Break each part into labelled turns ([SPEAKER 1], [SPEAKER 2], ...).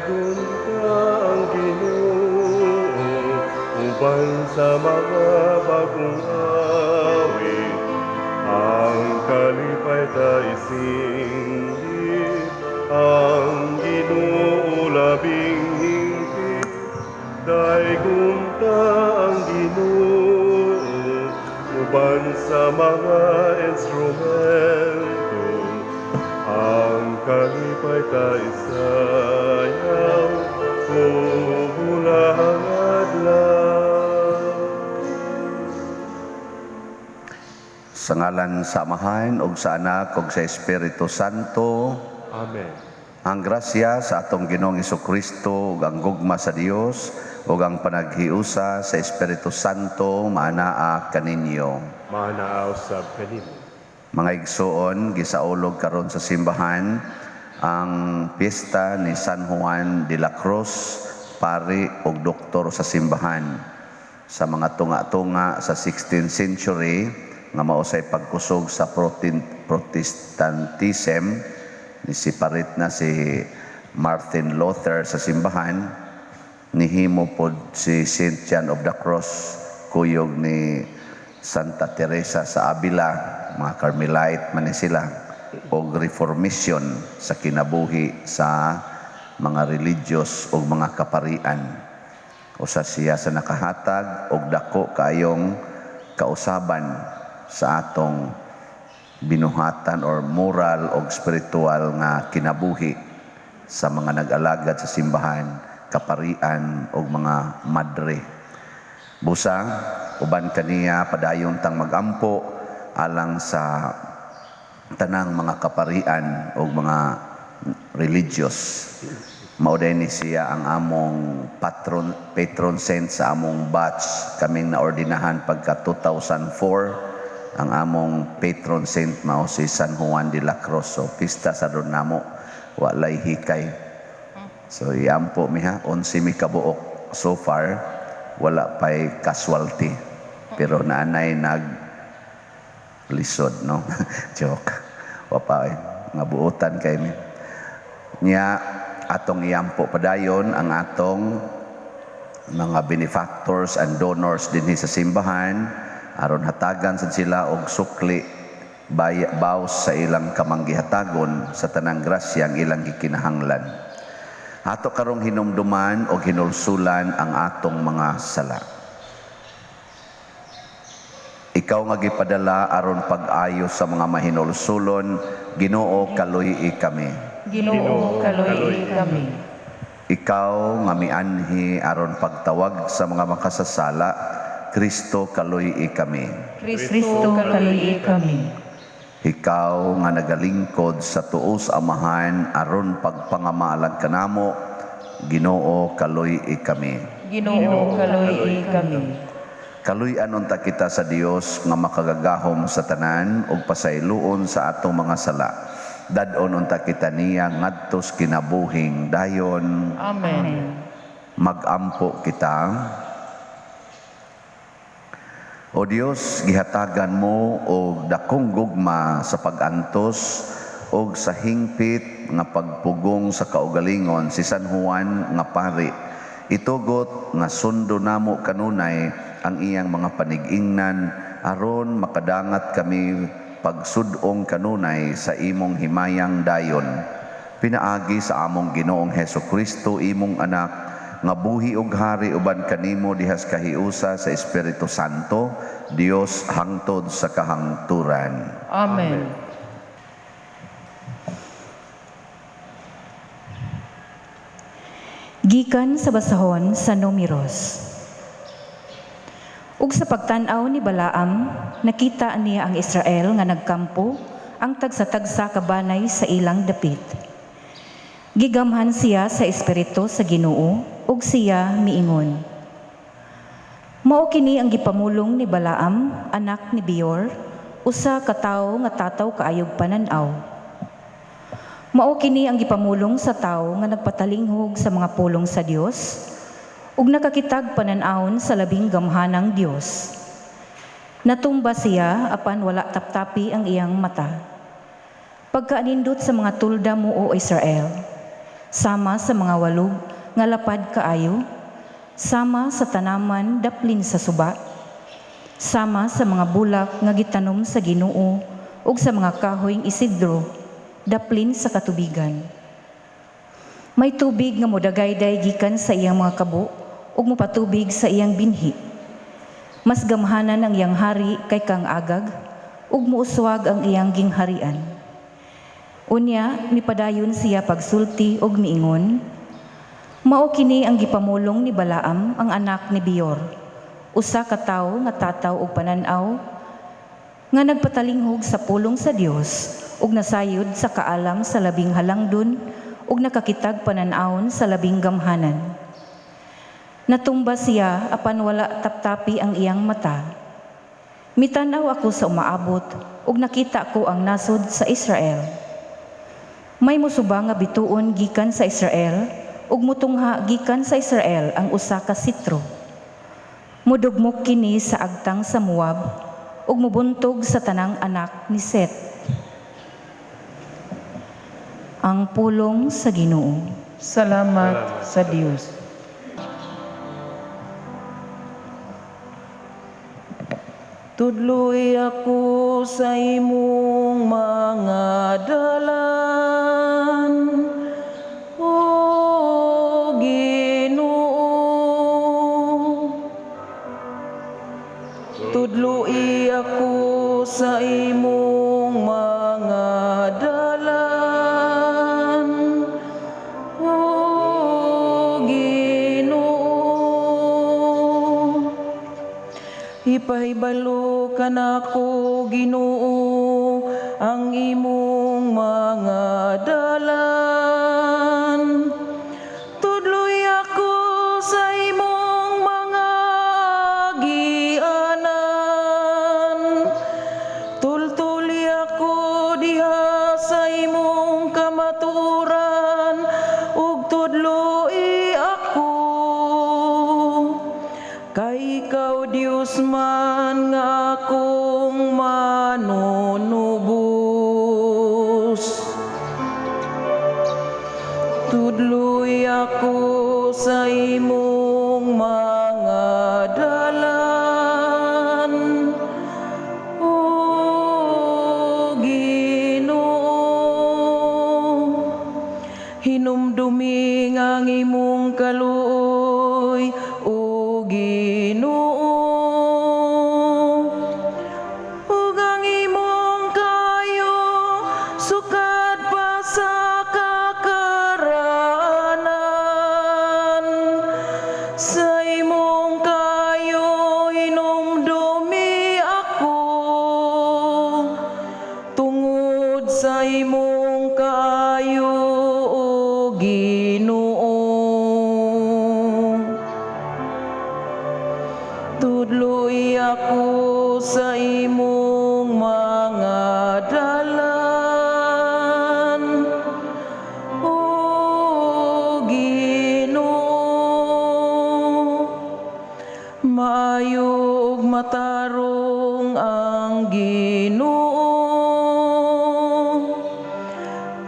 [SPEAKER 1] gunta ang Ginoo, uban sa mga bagong awit, ang kalipay ta isingit, ang Ginoo labing hingpit, gunta ang Ginoo, uban sa mga instrumento, ang kalipay ta isayaw, huhulang adlaw.
[SPEAKER 2] Sa ngalan sa Amahan, ug sa Anak, ug sa Espiritu Santo.
[SPEAKER 1] Amen.
[SPEAKER 2] Ang grasya sa atong Ginoong Jesucristo, ug ang gugma sa Dios, ug ang panaghiusa sa Espiritu Santo, maanaa kaninyo.
[SPEAKER 1] Maanaaw sab kanimo.
[SPEAKER 2] Mga igsoon, gisaulog karon sa simbahan ang piyesta ni San Juan de la Cruz, pari ug doktor sa simbahan. Sa mga tunga-tunga sa 16th century, nga mausay pagkusog sa Protestantism, ni si parit na si Martin Luther sa simbahan, nihimo pod si Saint John of the Cross, kuyog ni Santa Teresa sa Avila, mga Carmelite man ni sila, o reformation sa kinabuhi sa mga religious o mga kaparian. Usa siya sa nakahatag og dako kaayong kausaban sa atong binuhatan or moral o spiritual nga kinabuhi sa mga nag-alagad sa simbahan, kaparian o mga madre. Busa, uban kaniya padayon tang magampo alang sa tanang mga kaparian o mga religious. Mauday ni siya ang among patron saint sa among batch. Kaming naordinahan pagka 2004. Ang among patron saint mao si San Juan de la Cruz. So pista sa doon namo, walay hikay. So iampo miha, 11 mi kabuok so far, wala pa'y casualty. Pero naanay lisod, no? Joke. Wapay, nga buutan kay mi. Nya, atong iampo padayon ang atong mga benefactors and donors dinhi sa simbahan, aron hatagan sa sila og sukli bawas sa ilang kamanggihatagon sa tanang grasya ang ilang gikinahanglan. Ato karong hinumduman o hinulsulan ang atong mga sala. Ikaw nga gipadala aron pag-ayo sa mga mahinulsulon, Ginoo kaluy-i kami.
[SPEAKER 3] Ginoo kaluy-i kami.
[SPEAKER 2] Ikaw nga mianhi aron pagtawag sa mga makasasala, Kristo kaluy-i kami.
[SPEAKER 3] Kristo kaluy-i kami.
[SPEAKER 2] Ikaw nga nagalingkod sa tuos Amahan aron pagpangamalag kanamo, Ginoo kaluy-i kami.
[SPEAKER 3] Ginoo kaluy-i kami.
[SPEAKER 2] Kaluy-an unta kita sa Dios nga makagagahom sa tanan ug pasayloon sa atong mga sala. Dadon unta kita niya ngadtos kinabuhing dayon.
[SPEAKER 3] Amen.
[SPEAKER 2] Magampo kita. O Dios, gihatagan mo og dakong gugma sa pag-antos og sa hingpit nga pagpugong sa kaugalingon si San Juan nga pari. Itugot nga sundo namo kanunay ang iyang mga panig-ingnan aron makadangat kami pagsudong kanunay sa imong himayang dayon. Pinaagi sa among Ginoong Hesukristo imong anak nga buhi ug hari uban kanimo dihas kahiusa sa Espiritu Santo, Dios hangtod sa kahangturan.
[SPEAKER 3] Amen. Gikan sa basahon sa Numeros. Ug sa pagtan-aw ni Balaam, nakita niya ang Israel nga nagkampo ang tagsa-tagsa kabanay sa ilang dapit. Gigamhan siya sa espiritu sa Ginoo ug siya miingon. Mao kini ang gipamulong ni Balaam, anak ni Beor, usa ka tawo nga tataw kaayog panan-aw. Mao kini ang gipamulong sa tawo nga nagpatalinghog sa mga pulong sa Dios ug nakakitag panan-awon sa labing gamhanang Dios. Natumba siya apan wala taptapi ang iyang mata. Pagkaanindot sa mga tulda mo o Israel, sama sa mga walog nga lapad kaayo, sama sa tanaman daplin sa suba, sama sa mga bulak nga gitanom sa Ginoo ug sa mga kahoyng isidro daplin sa katubigan. May tubig nga modagayday gikan sa iyang mga kabo ug mopatubig sa iyang binhi. Mas gamhanan ang iyang hari kay kang agag ug muuswag ang iyang gingharian. Unya mipadayon siya pagsulti ug miingon, mao kini ang gipamulong ni Balaam ang anak ni Beor, usa ka tawo nga tataw og pananaw nga nagpatalinghog sa pulong sa Dios ug nasayod sa kaalam sa labing halangdon ug nakakitag pananawon sa labing gamhanan. Natumba siya apan wala taptapi ang iyang mata. Mitanaw ako sa umaabot ug nakita ko ang nasod sa Israel. May musuba nga bituon gikan sa Israel ug mutungha gikan sa Israel ang usa ka sitro. Mudugmok kini sa agtang sa Moab ug mubuntog sa tanang anak ni Seth. Ang pulong sa Ginoo.
[SPEAKER 4] Salamat sa Dios. Tudloy ako sa imong mga dalan, O Ginoo. Tudloy ako sa imong mga dalan, O Ginoo. Ipahibalo ka nako, Ginoo, ang imong mga dalan. Tudloy ako sa imong mga agianan. Tultuli ako diha sa imong kamatuoran, ug tudloy ako. Kay ikaw Dios man nga akong manunubos. Tudloy ako sa imong mga dalan, O Ginoo. Hinumdumi ang imong kaluoy, O Ginoo. Ug ang imong kayo sukad pa sa kakaranan. Sa imong kayo hinumdumi ako, tungod sa imong kayo, O Ginoo. Tudloy ako sa imong mga dalan, O Ginoo. Maayo ug matarong ang Ginoo.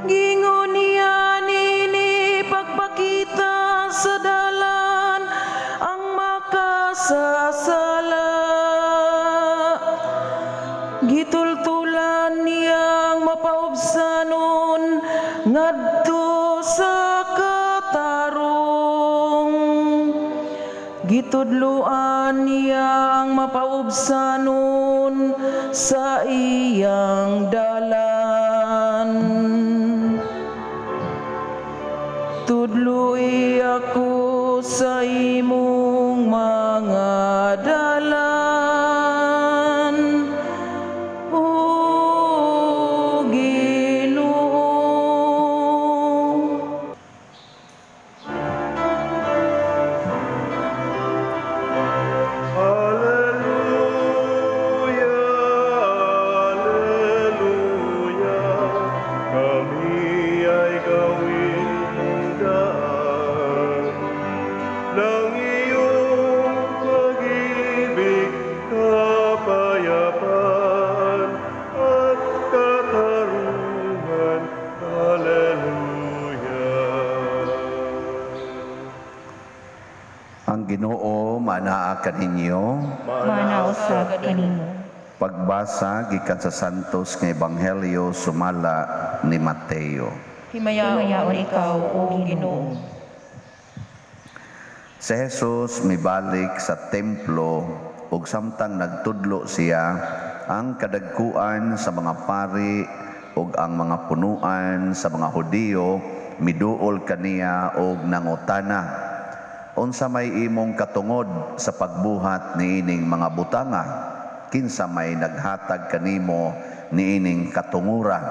[SPEAKER 4] Gingon niya nini pagpakita sa dalan ang makasasala. Gitultulan niyang mapaubsanon ngadto sa katarong. Gitudloan niyang mapaubsanon sa iyang dalan. Tudloy ako sa imong mga dalan, O Ginoo.
[SPEAKER 1] Hallelujah, hallelujah. Kami ay gawin handaan ng
[SPEAKER 2] Ang Ginoo manaa kaninyo.
[SPEAKER 3] Manausag kanimo.
[SPEAKER 2] Pagbasa gikan sa Santos nga Ebanghelyo sumala ni Mateo.
[SPEAKER 3] Himayaon ikaw, O Ginoo.
[SPEAKER 2] Si Jesus mibalik sa templo ug samtang nagtudlo siya, ang kadagkuan sa mga pari ug ang mga punuan sa mga Hudiyo miduol kaniya og nangutana, unsa may imong katungod sa pagbuhat niining mga butanga? Kinsa may naghatag kanimo niining katungura?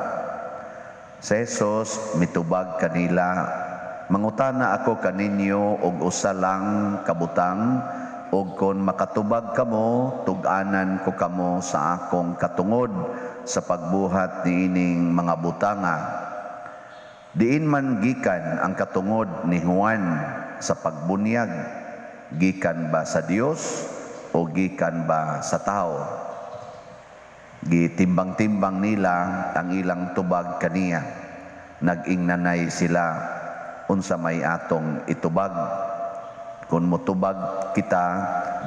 [SPEAKER 2] Si Jesus mitubag kanila, mangutana ako kaninyo og usa lang kabutang, ug kon makatubag kamo, tug-anan ko kamo sa akong katungod sa pagbuhat niining mga butanga. Diin man gikan ang katungod ni Juan sa pagbunyag, gikan ba sa Dios o gikan ba sa tao? Gitimbang-timbang nila ang ilang tubag kaniya. Nag-ingnanay sila, unsa may atong itubag? Kung motubag kita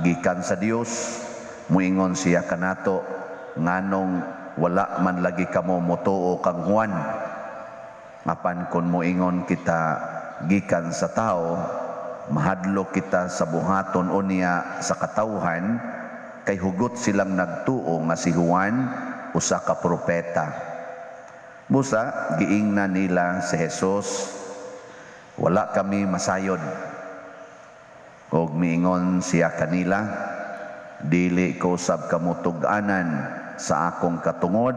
[SPEAKER 2] gikan sa Dios, muingon siya kanato, nganong wala man lagi kamo motuo kang Juan. Apan kung muingon kita gikan sa tao, mahadlok kita sa buhaton unya sa katawhan, kay hugot silang nagtuo nga si Juan usa ka propeta. Busa giingnan nila si Jesus, wala kami masayod. Og miingon siya kanila, dili ko sab kamo tug-anan sa akong katungod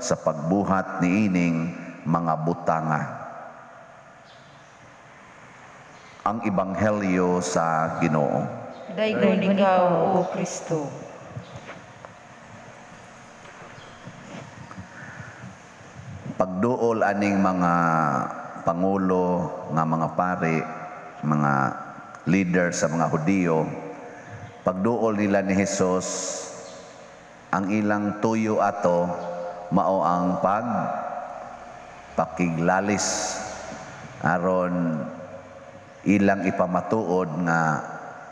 [SPEAKER 2] sa pagbuhat niining mga butanga. Ang Ebanghelyo sa Ginoo.
[SPEAKER 3] Daygon ikaw, O Kristo.
[SPEAKER 2] Pagduol aning mga pangulo nga mga pari, mga leader sa mga Hudiyo, pagduol nila ni Jesus, ang ilang tuyo ato mao ang pakiglalis aron ilang ipamatuod nga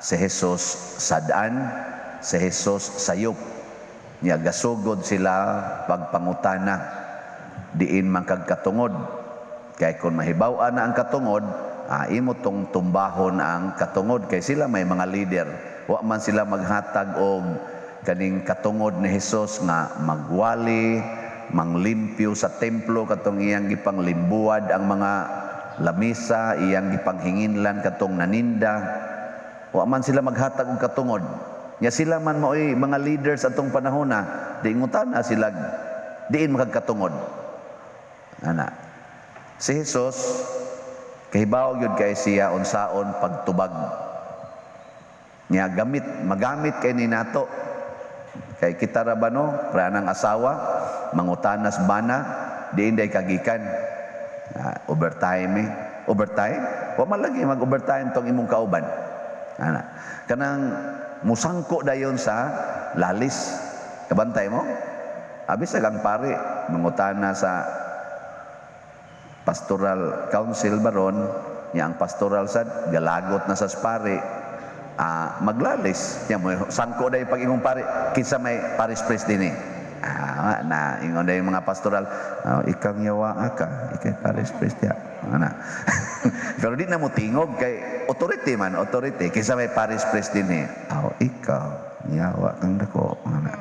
[SPEAKER 2] si Jesus sadaan, si Jesus sayop. Niya gasugod sila pagpangutana, diin man kag katungod. Kay kung mahibaw na ang katungod, imo tong tumbahon ang katungod, kay sila may mga leader. Wa man sila maghatag og kaning katungod ni Jesus nga magwali, manglimpyo sa templo, katong iyang gipanglimbuad ang mga lamisa, iyang gipanghinginlan katong naninda. Wa man sila maghatag og katungod. Nya sila man maoy mga leaders atong panahon na, diingutana sila, diin makagkatungod. Ana. Si Jesus, kahibaw yun kay siya unsaon pagtubag. Nya magamit kay ni nato. Kay kita ra ba no, pranang asawa, mangutanas bana, diin day kagikan. Overtime. Wa man lagi mag-overtime tong imong kauban. Ana. Kanang musangko dayon sa lalis. Kabantay mo? Abis agang pare, mangutana sa pastoral council baron, niya ang pastoral sad galagot na sa pare, maglalis. Niya mo sangko dayon pag imong pare, kinsa may paris priest dinhi. Na ingon dayon mga pastoral, ikang yawa ka, ikay paris priest ya. Ana. Pero di na mo tingog kay authority man, authority. Kinsa may paris priest dinhi. Ikaw, yawa kang dako. Ana.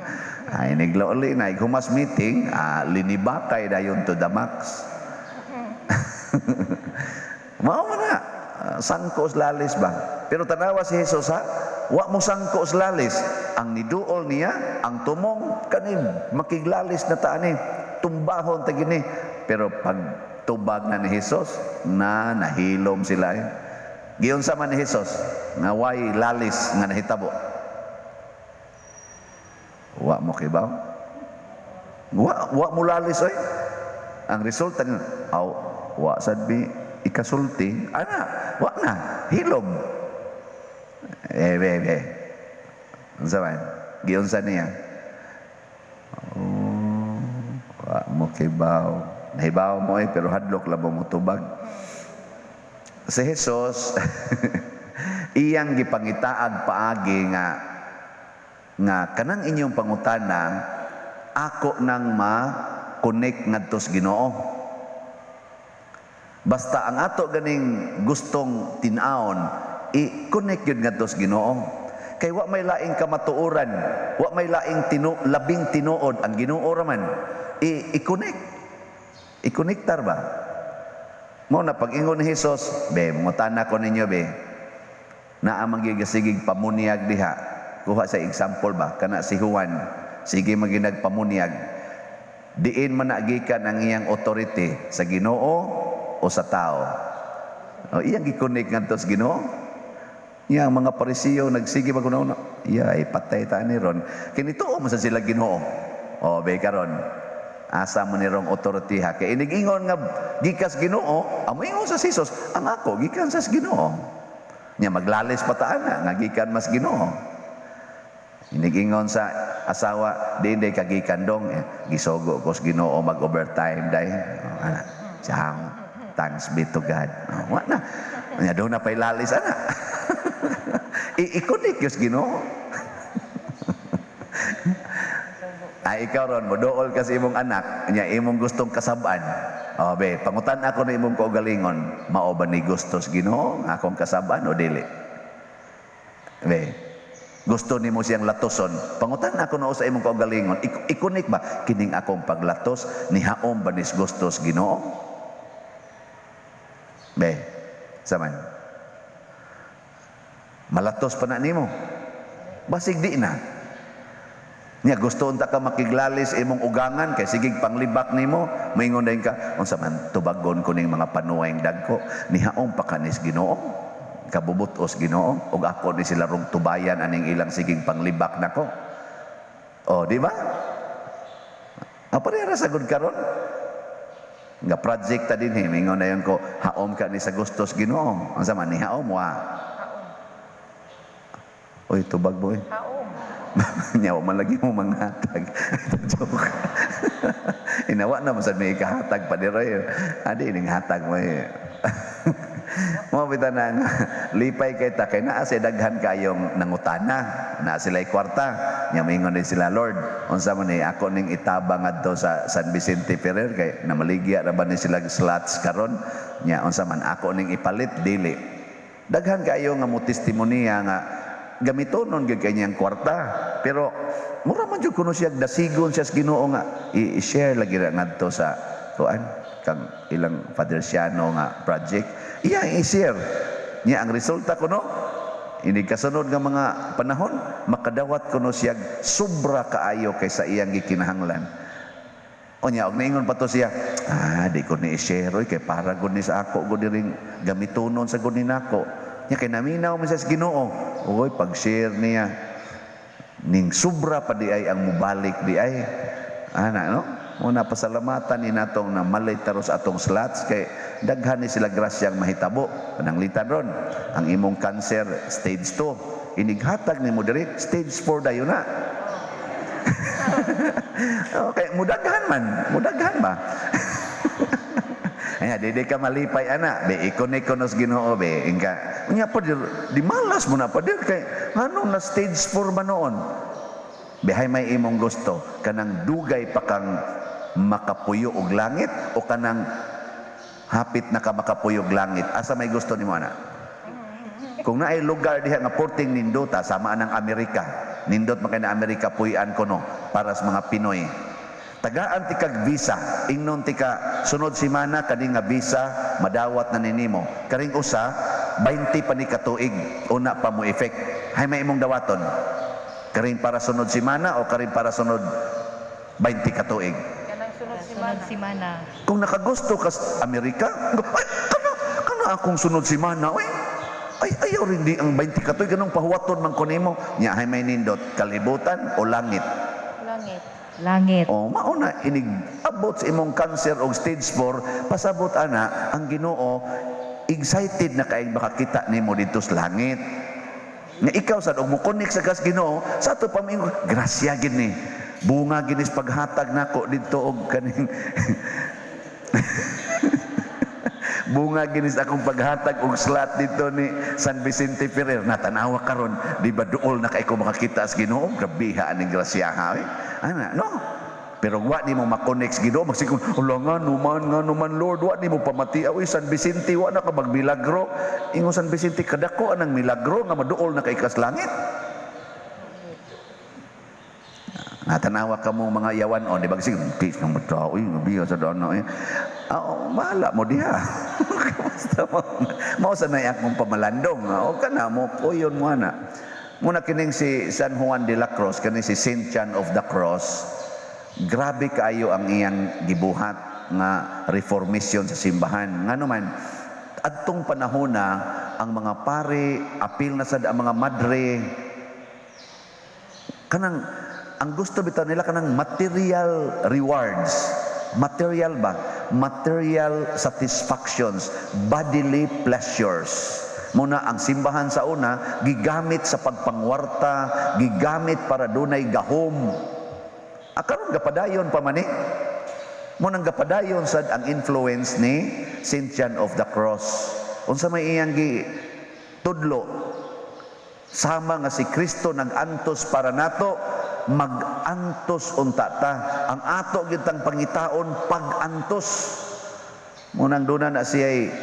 [SPEAKER 2] Ay niglauli na humas meeting, linibakay dayon to the max. Mao man na sangko lalis ba? Pero tanawa si Jesus wa mo sangko lalis. Ang niduol niya, ang tumong kanin makiglalis na taani, tumbahon ta gini. Pero pag tubag na ni Jesus, nahilom sila. Giyon sa man ni Jesus, nga way lalis nga nahitabo. Wa mo kibaw? Wa mo lalis oy. Ang resulta niya, wa sadbi ikasulti, wa na, hilom. Unsa man? Giyon sa niya. Wa mo kibaw. Nahibaw mo pero hadlok lang mo tubag. Si Jesus, iyang gipangitaag paagi nga kanang inyong pangutana ako nang ma-connect ngadto sa Ginoo. Basta ang ato ganing gustong tin-aon, i-connect yun ngadto sa Ginoo. Kay wa may laing kamatuoran, wa may laing labing tinuod ang Ginoo raman. I-connect. I-connectar ba? Mo na pag-ingon ni Hesus, be, mutana ko ninyo be, na ang magigasigig pamuniag diha. Kuha sa example ba, kana si Juan, sige maginag pamuniag. Diin man nagikan ang iyang authority sa Ginoo o sa tao. O iyang gi-connect ngadto sa Ginoo. Yang mga Parisiyo nagsige magunaw, ay patay ta ni ron. Kinituo mo sa sila Ginoo. O be karon. Asa mo ni rong authority ha. Kay inig-ingon nga gikas Ginoo, amo ingon sa Hesus, ang ako gikan sa Ginoo. Nya maglalis pa ta ana nga gikan mas Ginoo. Inig-ingon sa asawa, di kagikan dong, gisogo ko sa Ginoo mag-overtime day. Ana, siyang thanks be to God. Wa na. Nya do na pay lalis ana. I-connect yung Ginoo. Ay ikaw ron, modool kasi imong anak, nya imong gustong kasabaan. O be, pangutan ako na imong kaugalingon, mao ba ni gustos Ginoo akong kasabaan o dili? Be, gusto nimo siyang latoson, pangutan ako na sa imong kaugalingon, ikunik ba kining akong paglatos ni haom ba nis gustos Ginoo? Be, saman. Malatos pa na nimo. Basig di na. Nya gusto unta ka makiglalis imong ugangan kay sigig panglibak nimo, moingon dayon ka unsa man tubagon ko ning mga panuwayng dagko ni haom pa kanis Ginoo. Kabubutos Ginoo ug ako ni sila rong tubayan aning ilang sigig panglibak nako. Oh, di ba? Apa ra sagud karon? Nga project ta dinhi mingon dayon ko haom ka ni sa gustos Ginoo. Unsa man ni haom wa? Oy, tubag boy. Nyawa man lagi mo manghatag. Joke. Inawa na masad may ikahatag pa diroy. Adi ning hatag mo eh. Mo bitaw na lipay kay ta kay naa sa daghan kayong nangutana, na sila'y kwarta. Nya mingon din sila, Lord, unsa man ni ako ning itabang adto sa San Vicente Ferrer kay namaligya ra ba ni sila slots karon? Nya unsa man ako ning ipalit dili. Daghan kayo nga mo testimonya nga gamitonon gyud kanyang kwarta, pero mura man jud kuno siya dasigon siya sa Ginoo nga i-share lagi ra ngadto sa kuan kang ilang Fadersiano nga project iya i-share niya ang resulta kuno ini kasunod nga mga panahon makadawat kuno siya sobra kaayo kaysa iyang gikinahanglan. Onya og naingon pa to siya, di ko ni i-share oy kay para gud ni sa ako gud diring gamitonon sa gud ni nako. Nya kay naminaw man sa Ginoo. Oy pag-share niya ning sobra pa di ay ang mubalik di ay ana no. Una pasalamatan ni natong na malay taros atong slots kay daghan ni sila grasyang mahitabo pananglitan ron. Ang imong cancer stage 2 inighatag nimo diri stage 4 dayon na. Okay, mudaghan ba? Anya dede ka malipay ana, be ikonek konos Ginoo be. Ingka unya pa di malas mo na pa dir kay ano na stage 4 ba noon. Behay may imong gusto kanang dugay pa kang makapuyo og langit o kanang hapit na ka makapuyo og langit. Asa may gusto nimo ana? Kung naay lugar diha nga porting nindota sama nang Amerika, nindot man kay na Amerika puy-an kono para sa mga Pinoy. Tagaan ti kag visa, ingnon ti ka sunod semana kani nga visa madawat na ninimo. Karing usa 20 pa ni katuig una pa mo effect. Hay may imong dawaton. Karing para sunod semana o karing para sunod 20 katuig.
[SPEAKER 3] Kanang sunod semana.
[SPEAKER 2] Kung nakagusto ka sa Amerika, ay kana akong sunod semana, oy. Ay ayaw rin di ang 20 katuig ganong pahuwaton man ko nimo. Nya hay may nindot kalibutan o langit.
[SPEAKER 3] Langit.
[SPEAKER 2] O mauna inig abot sa imong cancer og stage 4 pasabot ana ang Ginoo excited na kay makakita nimo dito sa langit. Nga ikaw sad og mo connect sa gas Ginoo sa ato pamingon grasya gid ni bunga ginis paghatag nako didto og kaning bunga ginis akong paghatag og slot dito ni San Vicente Ferrer. Natanawa karon, di ba duol na kay ko makakita as Ginoo? Grabe ha aning grasyaha eh. Ana, no? Pero wa ni mo makonek sa Ginoo, magsikon, ulangan numan Lord, wa ni mo pamati awi San Vicente, wa na ka magmilagro. Ingo San Vicente kadako anang milagro nga maduol na kay kas langit. Natanawa ka mo mga yawan o, di ba kasi peace ng matao, biya sa doon, bahala mo diha. Basta mo sa na akong pamalandong, o ka na mo, o yun mo na. Muna kining si San Juan de la Cruz, kining si Saint John of the Cross, grabe kaayo ang iyang gibuhat nga reformation sa simbahan. Nga naman, adtong panahon na ang mga pare, apil na sad ang mga madre, kanang ang gusto bitaw nila kanang material rewards. Material ba? Material satisfactions, bodily pleasures. Muna ang simbahan sa una, gigamit sa pagpangwarta, gigamit para dunay gahom. Akaron gapadayon pa man eh. Munang gapadayon sad ang influence ni Saint John of the Cross. Unsa may iyang tudlo? Sama nga si Kristo nag-antos para nato, mag-antos unta ta. Ang ato gitang pangitaon pag-antos. Munang duna na siya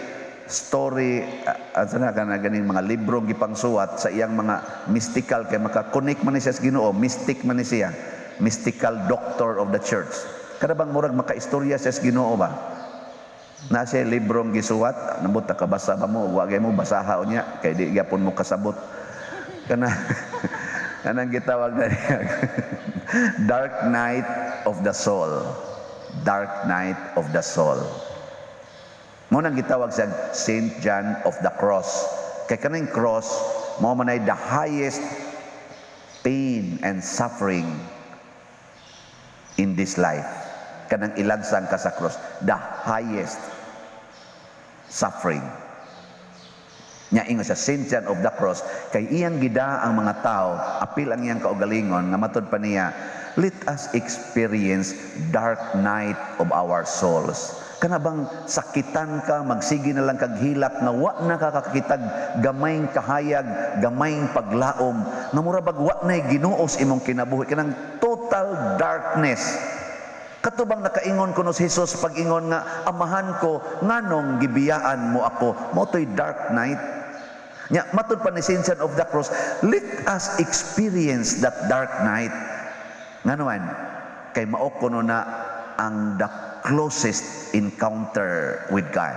[SPEAKER 2] story na ganing mga librong gipangsuwat sa iyang mga mystical kay maka-connect man ni siya sa Ginoo, mystic man ni siya, mystical doctor of the church. Kada bang murag maka-istorya siya sa Ginoo ba? Na siya librong gisuwat, nabot ta kabasa ba mo, wa gay mo basaha unya kay di gyapon mo kasabot. Kana kanang gitawag na niya Dark Night of the Soul. Dark Night of the Soul. Mo nang gitawag sa Saint John of the Cross. Kay kaning cross mao man ay the highest pain and suffering in this life. Kanang ilansang ka sa cross, the highest suffering. Nya ingon sa Saint John of the Cross, kay iyang gida ang mga tao, apil ang iyang kaugalingon, nga matod pa niya, let us experience dark night of our souls. Kana bang sakitan ka, magsigi na lang kaghilak, nga wa na kakakitag gamayng kahayag, gamayng paglaom, nga murabag wa na'y ginuos imong kinabuhi, kanang total darkness. Katubang nakaingon kuno si Jesus pag-ingon nga, amahan ko, nganong gibiyaan mo ako, mo to'y dark night. Nya matud pa ni Saint John of the Cross, let us experience that dark night. Nganuan, kay mao kuno na ang the closest encounter with God.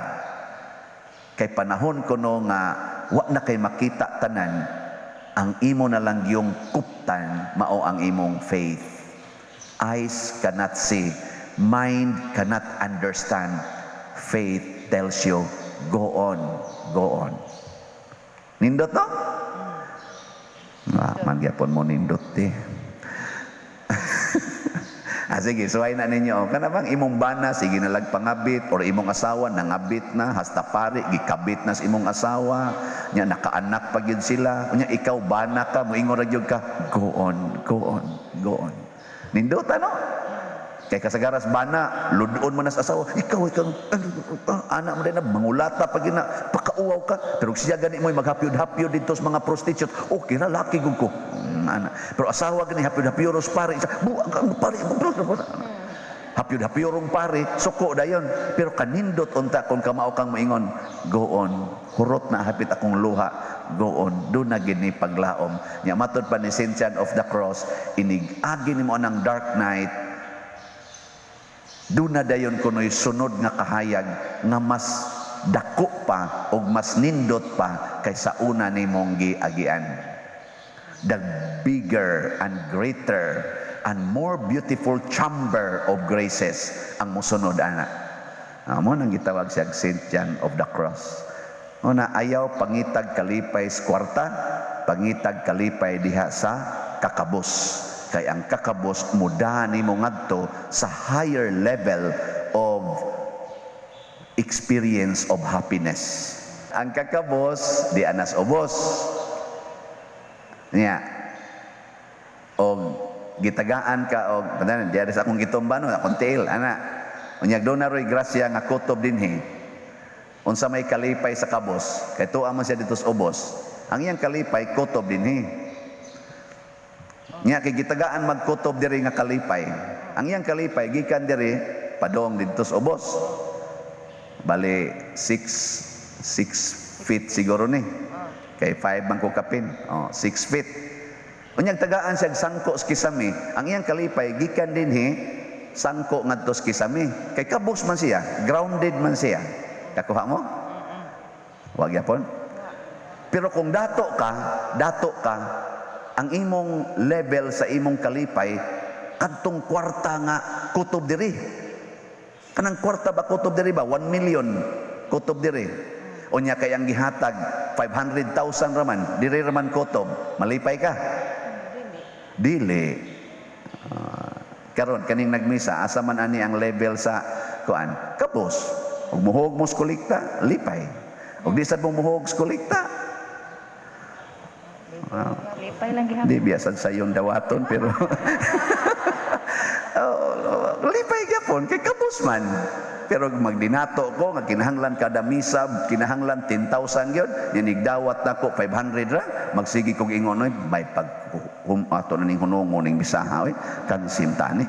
[SPEAKER 2] Kay panahon kuno nga wa na kay makita tanan, ang imo na lang yung kuptan mao ang imong faith. Eyes cannot see, mind cannot understand. Faith tells you, go on, go on. Nindot no? Magyapon mo nindot eh. Sige, suway na ninyo. Kana bang imong bana, sige na pangabit, or imong asawa, nangabit na, hasta pare, gikabit na sa imong asawa, nya nakaanak pa gyud sila, nya ikaw bana ka, moingon ra gyud ka, go on, go on, go on. Nindot ano? Kay kasagaras bana, ludon mo na sa asawa, ikaw, anak mo din na, mangulata pag ina, pakauaw ka, pero siya gani mo, maghapyod-hapyod dito sa mga prostitute, okay na, laki gud ko. Pero asawa gani, hapyod-hapyod sa pare, buwag ka, pare, hapyod-hapyod pare, suko dayon, pero kanindot unta, kung kamao kang maingon, go on, hurot na hapit akong luha, go on, doon na gini paglaom. Nya matod pa ni Saint John of the Cross, inig-agi ni mo ng dark night, doon na dayon kuno'y sunod nga kahayag nga mas dako pa o mas nindot pa kaysa una ni mong giagian. The bigger and greater and more beautiful chamber of graces ang musunod ana. Amo nang gitawag siya Saint John of the Cross. Una ayaw pangitag kalipay sa kwarta, pangitag kalipay diha sa kakabos. Kay ang kakabos muda ni mo ngadto sa higher level of experience of happiness. Ang kakabos di anas obos. Nya og gitagaan ka og padanan diya sa akong gitumbano akong tiil ana. Unyag do na roy grasya nga kutob dinhi. Unsa may kalipay sa kabos, kay tuwa man siya dito sa ubos. Ang iyang kalipay kutob dinhi. Nya kay gitagaan magkutob diri nga kalipay. Ang iyang kalipay gikan diri padong dito sa ubos. Bali 6 feet siguro ni. Kay 5 man ko kapin. 6 feet. Unyang tagaan siya sangko sa kisame. Ang iyang kalipay gikan dinhi sangko ngadto sa kisame. Kay kabos man siya, grounded man siya. Kakuha mo? Wag yapon. Pero kung dato ka, ang imong level sa imong kalipay, kadtong kwarta nga kutob diri. Kanang kwarta ba kutob diri ba? 1 million kutob diri. Unya kay ang gihatag, 500,000 raman, diri raman kutob. Malipay ka? Dili. Karon kaning nagmisa, asa man ani ang level sa kuan? Kapos. Ug muhog mo sa kolekta, lipay. Ug di sad mo muhog sa kolekta.
[SPEAKER 3] Lipay lang gihapon.
[SPEAKER 2] Di biasa sa yung dawaton pero lipay gyapon kay kabus man. Pero magdinato ko nga kinahanglan kada misa, kinahanglan 10,000 gyud, ninigdawat nako 500 ra, magsigi kog ingon oy may pag ato na ning hunongon ning bisaha oy kan simtani.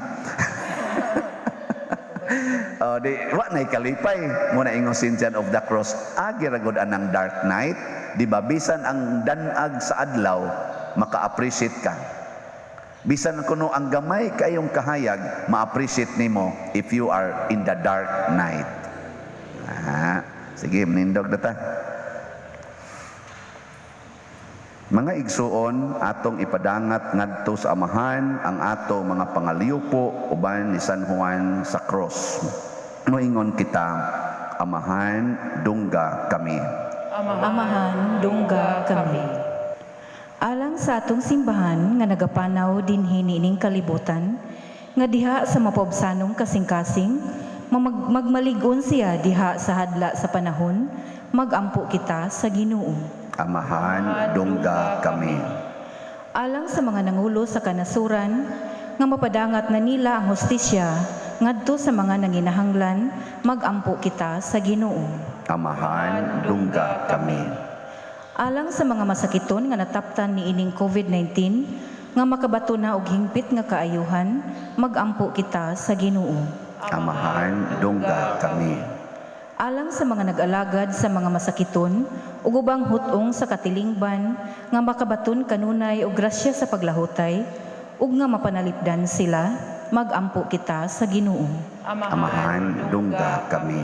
[SPEAKER 2] Di wa nay kalipay mo na ingon Sintian of the Cross agi ra gud anang dark night, di ba bisan ang danag sa adlaw maka-appreciate ka. Bisan kuno ang gamay kayong kahayag, ma-appreciate nimo if you are in the dark night. Sige, manindog na ta. Mga igsuon, atong ipadangat ngadto sa amahan ang ato mga pangaliupo uban ni San Juan sa cross. Moingon kita, amahan, dungga kami.
[SPEAKER 3] Amahan, dungga kami. Alang sa atong simbahan nga nagapanaw dinhi niining kalibutan, nga diha sa mapobsanong kasing-kasing, magmaligon siya diha sa hadla sa panahon, magampo kita sa Ginoo.
[SPEAKER 2] Amahan, dungga kami.
[SPEAKER 3] Alang sa mga nangulo sa kanasuran, nga mapadangat na nila ang hustisya, ngadto sa mga nanginahanglan, magampo kita sa Ginoo.
[SPEAKER 2] Amahan, dungga kami.
[SPEAKER 3] Alang sa mga masakiton nga nataptan ni ining COVID-19, nga makabato na og hingpit nga kaayuhan, magampo kita sa Ginoo.
[SPEAKER 2] Amahan, dungga kami.
[SPEAKER 3] Alang sa mga nag-alagad sa mga masakiton, ug ubang hutong sa katilingban, nga makabaton kanunay og grasya sa paglahutay, ug nga mapanalipdan sila, magampo kita sa Ginoo.
[SPEAKER 2] Amahan, dungga kami.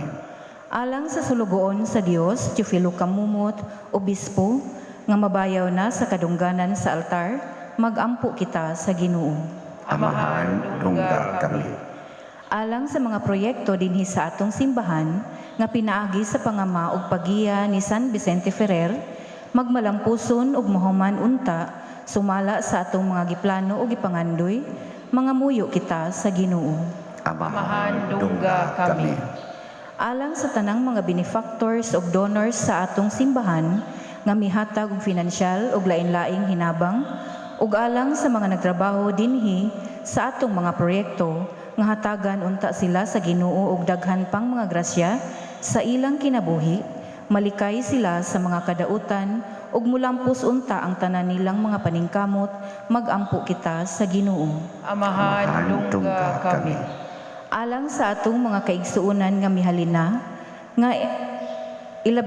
[SPEAKER 3] Alang sa sulugoon sa Dios, Teofilo Kamumot, obispo, nga mabayaw na sa kadungganan sa altar, magampo kita sa Ginoo.
[SPEAKER 2] Amahan, dungga kami.
[SPEAKER 3] Alang sa mga proyekto dinhi sa atong simbahan, nga pinaagi sa pangama ug pagiya ni San Vicente Ferrer, magmalampuson ug mahuman unta, sumala sa atong mga giplano ug gipangandoy, mga muyo kita sa Ginoo.
[SPEAKER 2] Amahan, dungga kami.
[SPEAKER 3] Alang sa tanang mga benefactors ug donors sa atong simbahan, nga mihatag og pinansyal ug lain-laing hinabang, ug alang sa mga nagtrabaho dinhi sa atong mga proyekto, nga hatagan unta sila sa Ginoo og daghan pang mga grasya sa ilang kinabuhi, malikay sila sa mga kadautan ug mulampos unta ang tanan nilang mga paningkamot, magampo kita sa Ginoo.
[SPEAKER 2] Amahan, dungga kami.
[SPEAKER 3] Alang sa atong mga kaigsuunan nga mihalina, nga ila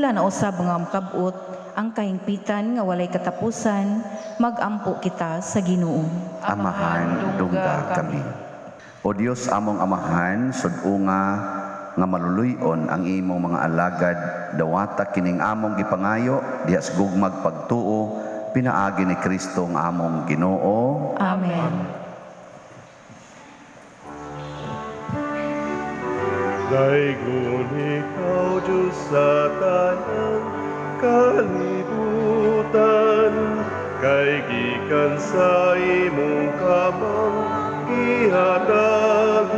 [SPEAKER 3] na usab nga makabot ang kahingpitan nga walay katapusan, magampo kita sa Ginoo.
[SPEAKER 2] Amahan, dungga kami. O Dios among amahan, sud-unga nga maluluyon ang imong mga alagad, dawata kining among gipangayo diha sa gugmag pagtuo, pinaagi ni Kristo nga among Ginoo.
[SPEAKER 3] Amen.
[SPEAKER 1] Daigon ikaw, Diyos sa tanang kalibutan, kay gikan sa imong kamang gihatagon,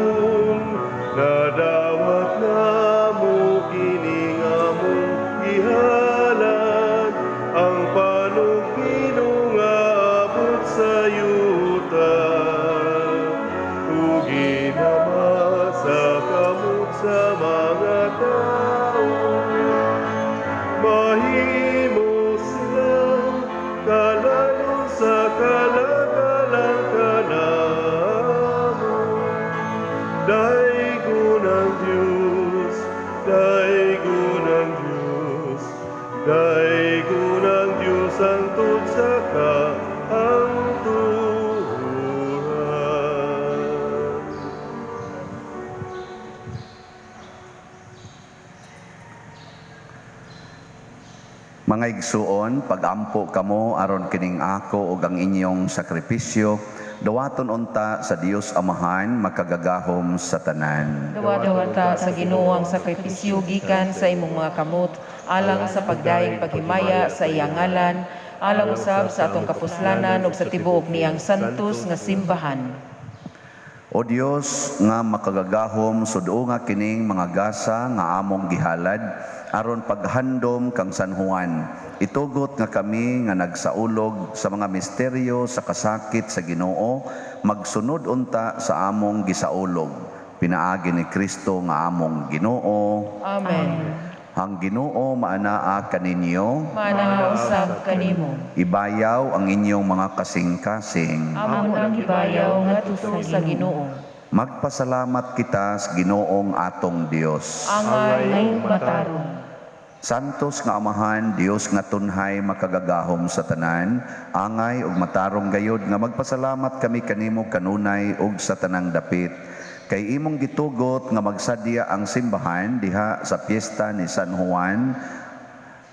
[SPEAKER 1] nadawat na mo kining among gihalan, ang panugino nga abot sa yuta, ug ginama sa kamot sa mga tao. himos lang kalayo sa kalagalang kanamo. Daigo ng Diyos, daigo ng Diyos, daigo ng Diyos ang tutsa ka ang tuhuran.
[SPEAKER 2] Mga igsuon, pagampo kamo aron kining ako ug ang inyong sakripisyo, dawaton unta sa Dios Amahan makagagahom sa tanan.
[SPEAKER 5] Dawa-dawata sa Ginoo ang sakripisyo gikan sa imong mga kamot, alang sa pagdaing paghimaya sa iyang ngalan, alang usab sa atong kapuslanan ug sa tibuok niyang santos nga simbahan.
[SPEAKER 2] O Dios nga makagagahom sudo nga kining mga gasa nga among gihalad aron paghandom kang San Juan. Itugot nga kami nga nagsaulog sa mga misteryo sa kasakit sa Ginoo, magsunod unta sa among gisaulog. Pinaagi ni Kristo nga among Ginoo.
[SPEAKER 5] Amen.
[SPEAKER 2] Ang Ginoo maanaa kaninyo,
[SPEAKER 5] Mananaw usab kanimo.
[SPEAKER 2] ibayaw ang inyong mga kasing-kasing.
[SPEAKER 5] Amo ang gibayaw ngadto sa Ginoo.
[SPEAKER 2] Magpasalamat kita sa Ginoong atong Dios.
[SPEAKER 5] Angay ngayong matarong.
[SPEAKER 2] Santos nga Amahan, Dios nga tunhay makagagahom sa tanan, angay ug matarong gayod nga magpasalamat kami kanimo kanunay ug sa tanang dapit. Kay imong gitugot nga magsadya ang simbahan diha sa piyesta ni San Juan,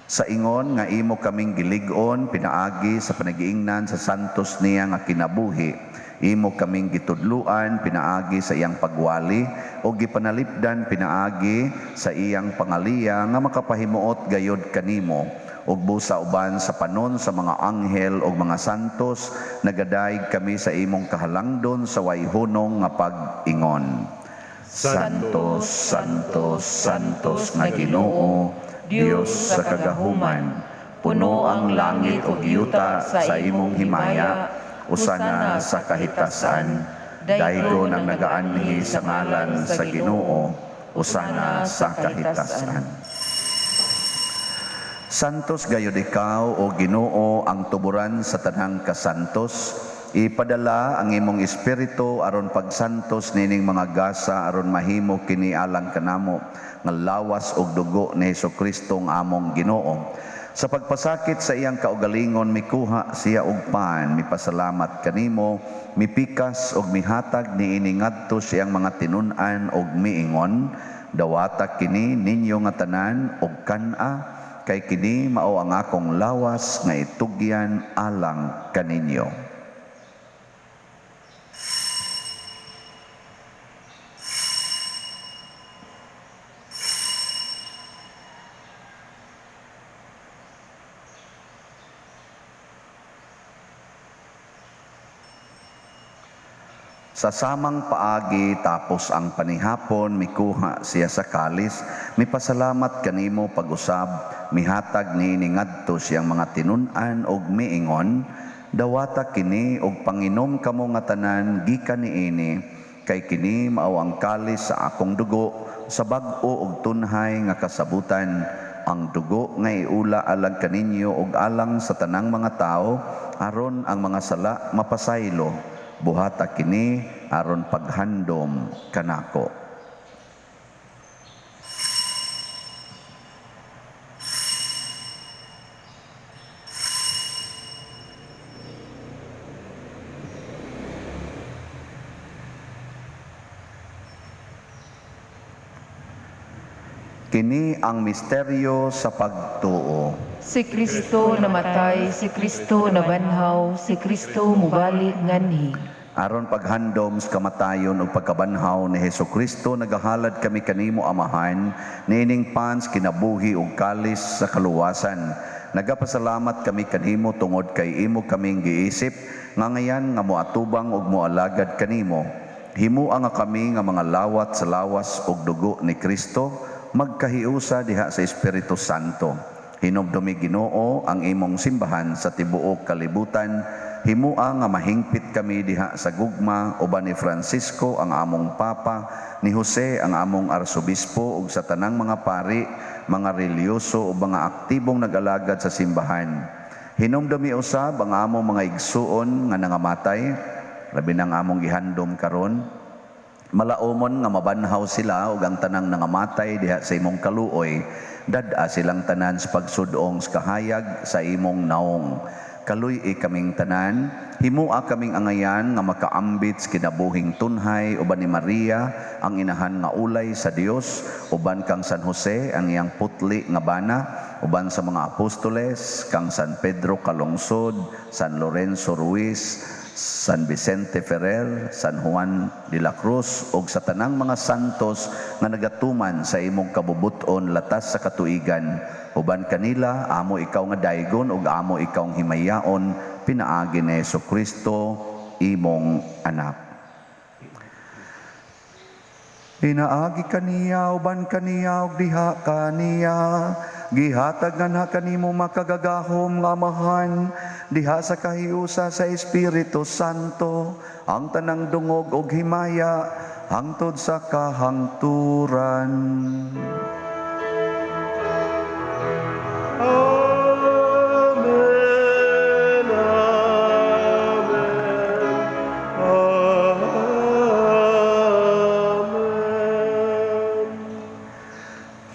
[SPEAKER 2] sa ingon nga imo kaming gilig-on pinaagi sa panagiingnan sa santos niya nga kinabuhi. Imo kaming gitudluan pinaagi sa iyang pagwali o gipanalipdan pinaagi sa iyang pangaliya nga makapahimuot gayod kanimo ug busa uban sa panon sa mga anghel ug mga santos nagadaig kami sa imong kahalangdon sa wayhunong nga pag-ingon. Santos, Santos, Santos nga Ginoo, Dios sa kagahuman, puno ang langit ug yuta sa imong himaya, usana sa kahitasan, daygon ang nagaanhi sa ngalan sa Ginoo, usana sa kahitasan. Santos gayud ikaw o Ginoo ang tuburan sa tanang kasantos, ipadala ang imong espiritu aron pagsantos nining mga gasa aron mahimo kini alang kanamo nga lawas og dugo ni Hesukristo nga among Ginoo. Sa pagpasakit sa iyang kaugalingon mikuha siya og pan, mipasalamat kanimo, mipikas og mihatag niini ngadto siyang mga tinun-an og miingon, dawata kini ninyo nga tanan og kan-a, kay kini mao ang akong lawas nga itugyan alang kaninyo. Sa samang paagi tapos ang panihapon mikuha siya sa kalis, mipasalamat kanimo pag-usab, mihatag niini ngadto siyang mga tinun-an og miingon, dawata kini og panginom kamo nga tanan gikan niini, kay kini mao ang kalis sa akong dugo sa bag-o og tunhay nga kasabutan, ang dugo nga iula alang kaninyo og alang sa tanang mga tao aron ang mga sala mapasaylo. Buhata kini aron paghandom kanako. Kini ang misteryo sa pagtuo.
[SPEAKER 5] Si Kristo namatay, si Kristo nabanhaw, si Kristo mubalik nganhi.
[SPEAKER 2] Aron paghandom sa kamatayon ug pagkabanhaw ni Hesukristo, nagahalad kami kanimo Amahan, nining pans kinabuhi ug kalis sa kaluwasan. Nagapasalamat kami kanimo tungod kay imo kaming giisip, nga ngayan nga moatubang ug moalagad kanimo. Himua nga kami nga mga lawat sa lawas ug dugo ni Kristo, magkahiusa diha sa Espiritu Santo. Hinumdumi Ginoo ang imong simbahan sa tibuok kalibutan. Himua nga mahingpit kami diha sa gugma uban ni Francisco ang among papa, ni Jose ang among arsobispo ug sa tanang mga pari, mga reliyoso ug mga aktibong nag-alagad sa simbahan. Hinumdumi usab ang among mga igsuon nga nangamatay, labi nang among gihandom karon. Malaumon nga mabanhaw sila ug ang tanang nangamatay diha sa imong kaluoy, dad-a silang tanan sa pagsudong sa kahayag sa imong naong. Kaluy kaming tanan, himua kaming angayan nga makaambit sa kinabuhing tunhay uban ni Maria ang inahan nga ulay sa Dios, uban kang San Jose ang iyang putli nga bana, uban sa mga apostoles kang San Pedro Calungsod, San Lorenzo Ruiz, San Vicente Ferrer, San Juan de la Cruz ug sa tanang mga santos nga nagatuman sa imong kabubuton latas sa katuigan. Uban kanila amo ikaw nga daygon ug amo ikaw nga himayaon, pinaagi ni Jesucristo imong anak. Pinaagi kaniya uban kaniya ug diha kaniya, gihatag nga kanimo makagagahom nga amahan, diha sa kahiusa sa Espiritu Santo, ang tanang dungog ug himaya hangtod sa kahangturan.
[SPEAKER 1] Amen, amen, amen.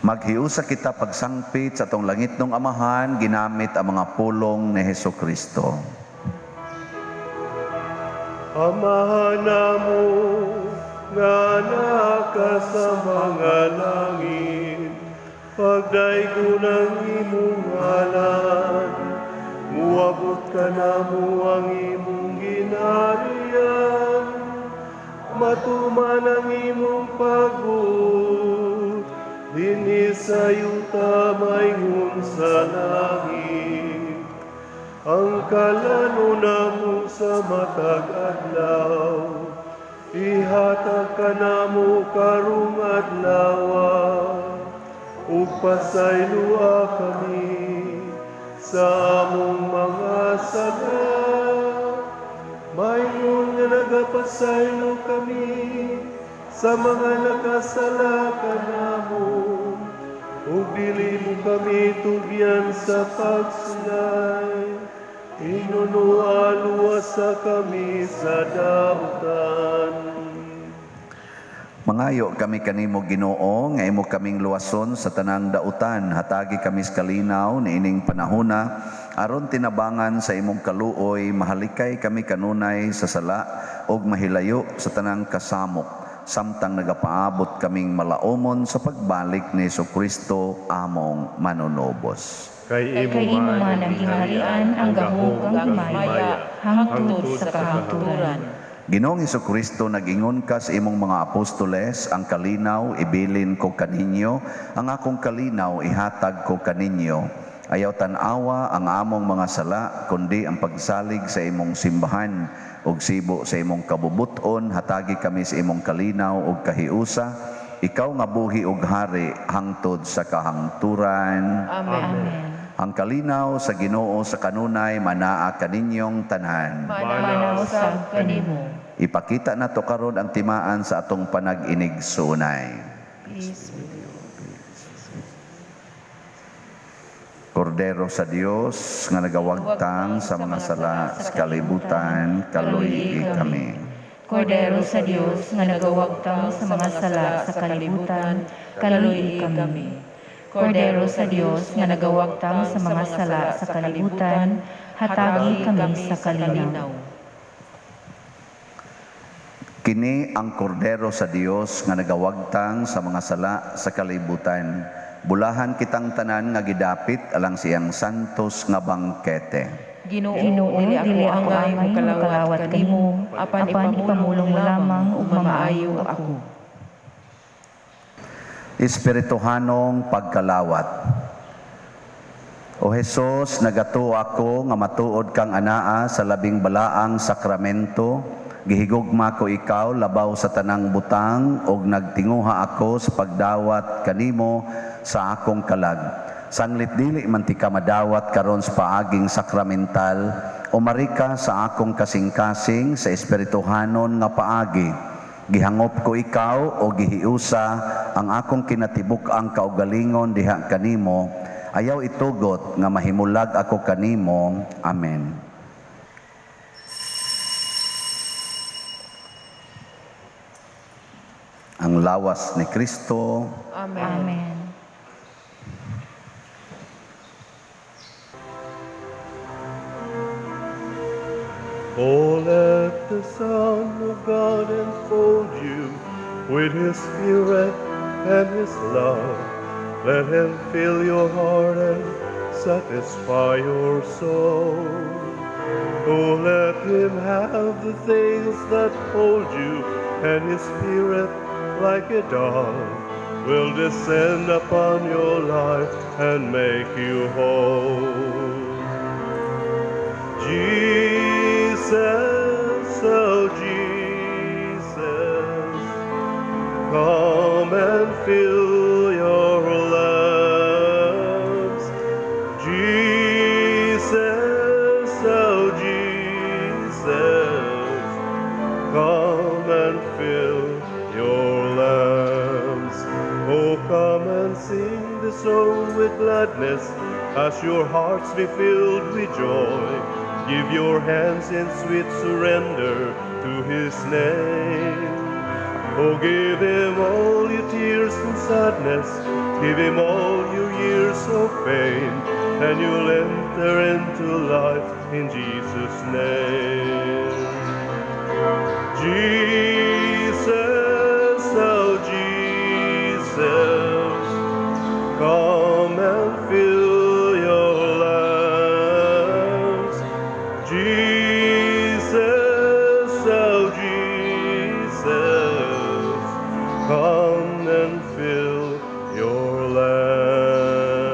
[SPEAKER 2] Maghiusa kita pagsangpit sa atong langit ng amahan, ginamit ang mga pulong ni Jesucristo.
[SPEAKER 1] Amahan namo nga naka sa mga langit, pagdaygo ng imong ngalan, muabot ka namo ang imong ginharian, matuman ang imong pagbuot, dinhi sa yuta mayroon sa langit. Ang kalano namo sa matag adlaw, ihatag ka namo karong adlaw, ug pasaylua kami sa among mga sala. Mayroon nga nagapasaylo kami sa mga nakasala kanamo, ug dili mo kami tugyan sa pagsulay. Inunualuwasa kami sa damutan.
[SPEAKER 2] Mangayo kami kanimo Ginoo nga imo kaming luwason sa tanang dautan, hatagi kami sa kalinaw niining panahona, aron tinabangan sa imong kaluoy, mahalikay kami kanunay sa sala ug mahilayo sa tanang kasamok, samtang nagapaabot kaming malaumon sa pagbalik ni Jesucristo among manunobos.
[SPEAKER 1] Kay
[SPEAKER 3] Kay imo man ang gingharian, ang gahog, ang maya, hangtod sa kahangturan.
[SPEAKER 2] Ginoong Jesucristo, nag-ingon ka sa imong mga apostoles, ang kalinaw ibilin ko kaninyo, ang akong kalinaw ihatag ko kaninyo. Ayaw tanawa ang among mga sala, kundi ang pagsalig sa imong simbahan, ug sibo sa imong kabubuton, hatagi kami sa imong kalinaw ug kahiusa, ikaw nga buhi ug hari hangtod sa kahangturan.
[SPEAKER 5] Amen.
[SPEAKER 2] Ang kalinaw sa Ginoo sa kanunay manaa kaninyong tanan.
[SPEAKER 5] Manausab kanimo.
[SPEAKER 2] Ipakita nato karon ang timaan sa atong panag-inig sunay.
[SPEAKER 5] Peace.
[SPEAKER 2] Kordero sa Dios nga nagawagtang sa mga sala sa kalibutan, kaluy kami.
[SPEAKER 3] Kordero sa Dios nga nagawagtang sa mga sala sa kalibutan, kaluy kami. Kordero sa Dios nga nagawagtang sa mga sala sa kalibutan, hatagi kami sa kalinaw.
[SPEAKER 2] Kini ang kordero sa Dios nga nagawagtang sa mga sala sa kalibutan. Bulahan kitang tanan nga gidapit alang siyang santos nga bangkete.
[SPEAKER 5] Ginoo,
[SPEAKER 3] Ginoo,
[SPEAKER 5] dili ako angay mo kalawat kanimo, apan ipamulong mo lamang ug mamaayo ako.
[SPEAKER 2] Espirituhanong pagkalawat. O Jesus, nagato ako nga matuod kang anaa sa labing balaang sakramento, gihigugma ko ikaw labaw sa tanang butang, og nagtinguha ako sa pagdawat kanimo sa akong kalag. Sanglit dili man ti ka madawat karon sa paaging sakramental, umari ka sa akong kasing-kasing sa espirituhanon nga paagi. Gihangop ko ikaw o gihiusa ang akong kinatibuk ang kaugalingon diha kanimo. Ayaw itugot nga mahimulag ako kanimo. Amen. Ang lawas ni Kristo.
[SPEAKER 5] Amen.
[SPEAKER 3] Amen.
[SPEAKER 1] Oh, let the Son of God enfold you with His Spirit and His love. Let Him fill your heart and satisfy your soul. Oh, let Him have the things that hold you, and His Spirit, like a dove, will descend upon your life and make you whole. Jesus, oh Jesus, come and fill your lives. Jesus, oh Jesus, come and fill your lamps. Oh, come and sing the song with gladness as your hearts be filled with joy. Give your hands in sweet surrender to His name. Oh, give Him all your tears and sadness, give Him all your years of pain, and you'll enter into life in Jesus' name. Jesus, oh Jesus, come and fill your lives. Jesus, oh Jesus, come and fill your lamps.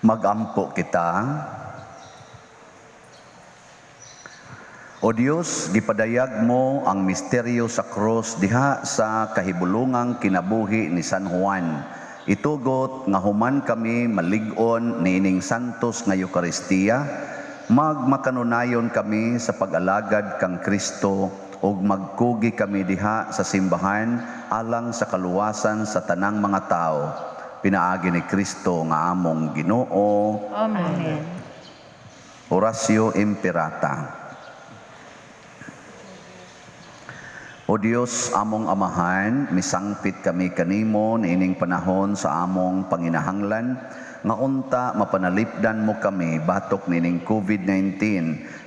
[SPEAKER 2] Magampo kita. O Dios, gipadayag mo ang misteryo sa krus diha sa kahibulungang kinabuhi ni San Juan. Itugot nga human kami malig-on niining santos nga Eucharistia, magmakanunayon kami sa pag-alagad kang Kristo ug magkugi kami diha sa simbahan alang sa kaluwasan sa tanang mga tao. Pinaagi ni Kristo nga among Ginoo.
[SPEAKER 5] Amen.
[SPEAKER 2] Oratio Imperata. O Dios, among amahan, misangpit kami kanimo niining panahon sa among panginahanglan, nga unta mapanalipdan mo kami batok nining COVID-19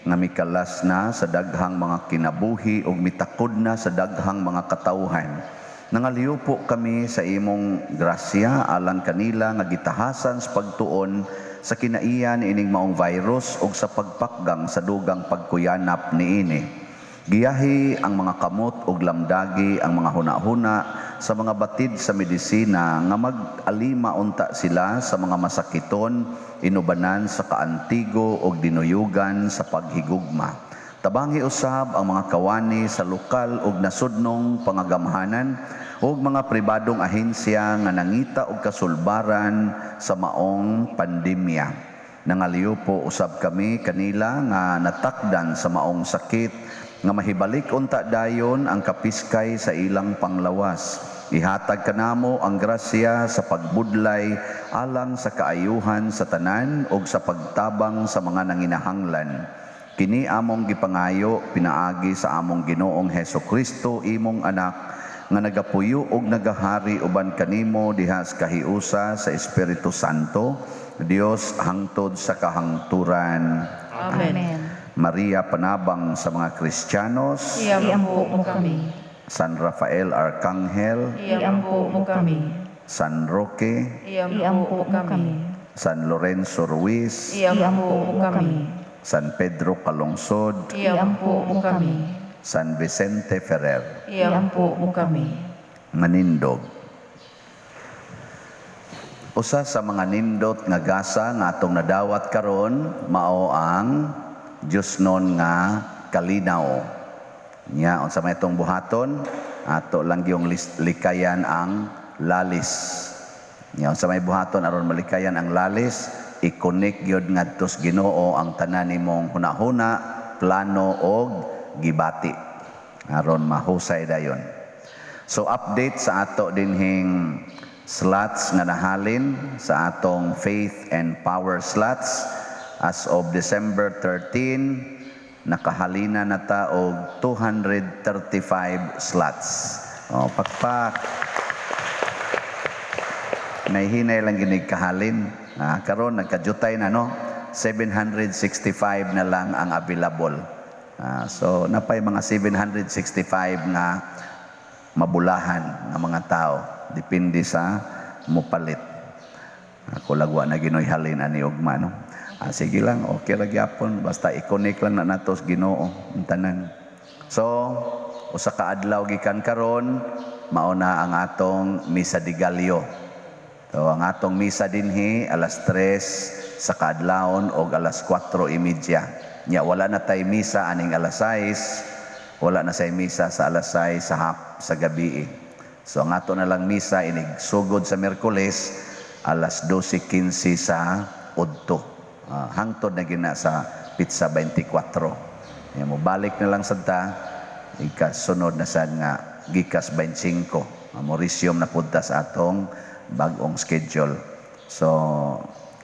[SPEAKER 2] nga mikalas na sa daghang mga kinabuhi ug mitakod na sa daghang mga katawhan. Nangaliupo kami sa imong grasya alang kanila nga gitahasan sa pagtuon sa kinaiyan ining maong virus ug sa pagpakgang sa dugang pagkuyanap niini. Giyahi ang mga kamot ug lamdagi ang mga hunahuna sa mga batid sa medisina nga mag-alima unta sila sa mga masakiton, inubanan sa kaantigo ug dinuyugan sa paghigugma. Tabangi usab ang mga kawani sa lokal ug nasudnong pangagamhanan ug mga pribadong ahensya nga nangita og kasulbaran sa maong pandemya. Nangaliupo usab kami kanila nga natakdan sa maong sakit nga mahibalik unta dayon ang kapiskay sa ilang panglawas. Ihatag kanamo ang grasya sa pagbudlay alang sa kaayuhan sa tanan ug sa pagtabang sa mga nanginahanglan. Kini among gipangayo pinaagi sa among Ginoong Hesukristo imong anak nga nagapuyo ug nagahari uban kanimo diha sa kahiusa sa Espiritu Santo, Dios hangtod sa kahangturan.
[SPEAKER 5] Amen.
[SPEAKER 2] Maria panabang sa mga Kristiyanos,
[SPEAKER 5] Iampo mo kami.
[SPEAKER 2] San Rafael Arcangel,
[SPEAKER 5] Iampo mo kami.
[SPEAKER 2] San Roque,
[SPEAKER 5] Iampo mo kami.
[SPEAKER 2] San Lorenzo Ruiz,
[SPEAKER 5] Iampo mo kami.
[SPEAKER 2] San Pedro Calungsod,
[SPEAKER 5] Iampo mo kami.
[SPEAKER 2] San Vicente Ferrer,
[SPEAKER 5] Iampo mo kami.
[SPEAKER 2] Manindog. Usa sa mga nindot nga gasa nga atong nadawat karon mao ang Diyos non nga kalinaw. Nya unsa may itong buhaton? ato lang yung likayan ang lalis. Nya sa may buhaton aron malikayan ang lalis, i-connect gyud ngadto sa Ginoo ang tanan nimong hunahuna, plano og gibati aron mahusay dayon. So update sa ato dinhing slots nga nahalin sa atong faith and power slots. As of December 13, nakahalina na ta og 235 slots. Oh, pakpak. Nahihinay lang ginig kahalin. Karon nagkajutay na no. 765 na lang ang available. So napay mga 765 na mabulahan ng mga tao. Depende sa mupalit. Ako lagwa na Ginoy halin ani ugma no. Sige lang, okay ra gyapon basta i-connect lang na nato sa Ginoo ang tanan. So, usa ka adlaw gikan karon mao na ang atong misa de Gallo. So, ang atong misa dinhi alas 3 sa kaadlawon og alas 4:30. Nya wala na tay misa aning alas 6, wala na say misa sa alas 6 sa gabi. So ang ato na lang misa inig sugod sa Miyerkules alas 12:15 sa udto. Hangtod na gina sa Pizza 24. Mo balik na lang sadta ikasunod na sad nga gikas 25. Mo resume na pud ta sa atong bag-ong schedule. So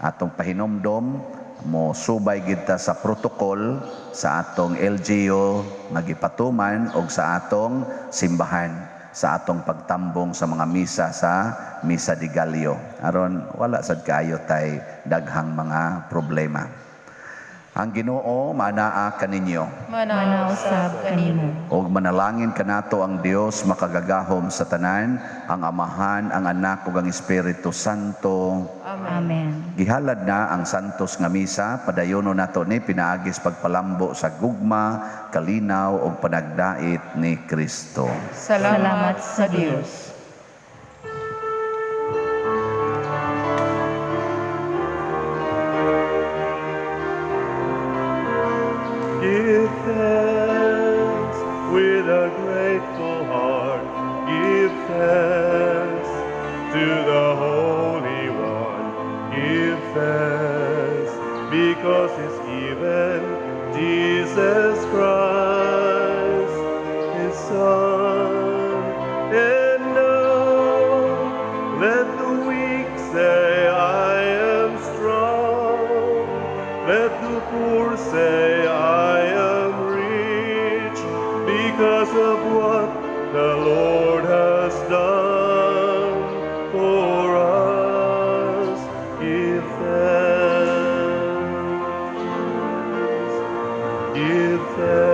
[SPEAKER 2] atong pahinomdom mo subay gid ta sa protocol sa atong LGU nga gipatuman og sa atong simbahan sa atong pagtambong sa mga misa sa Misa de Gallo aron wala sad kaayo tay daghang mga problema. Ang Ginoo manaa kaninyo
[SPEAKER 5] Manausab kanimo.
[SPEAKER 2] og manalangin kanato ang Dios makagagahom sa tanan, ang Amahan, ang Anak ug ang Espiritu Santo.
[SPEAKER 3] Amen.
[SPEAKER 2] Gihalad na ang santos nga misa, padayono nato ni pinaagis pagpalambo sa gugma, kalinaw ug panagdait ni Kristo.
[SPEAKER 5] Salamat sa Dios.
[SPEAKER 1] Give thanks with a grateful heart. Give thanks to the Holy One. Give thanks because He's given Jesus Christ, His Son. And now let the weak say, I am strong. Let the poor say, I am rich, because of what the Lord has done for us. Give thanks. Give thanks.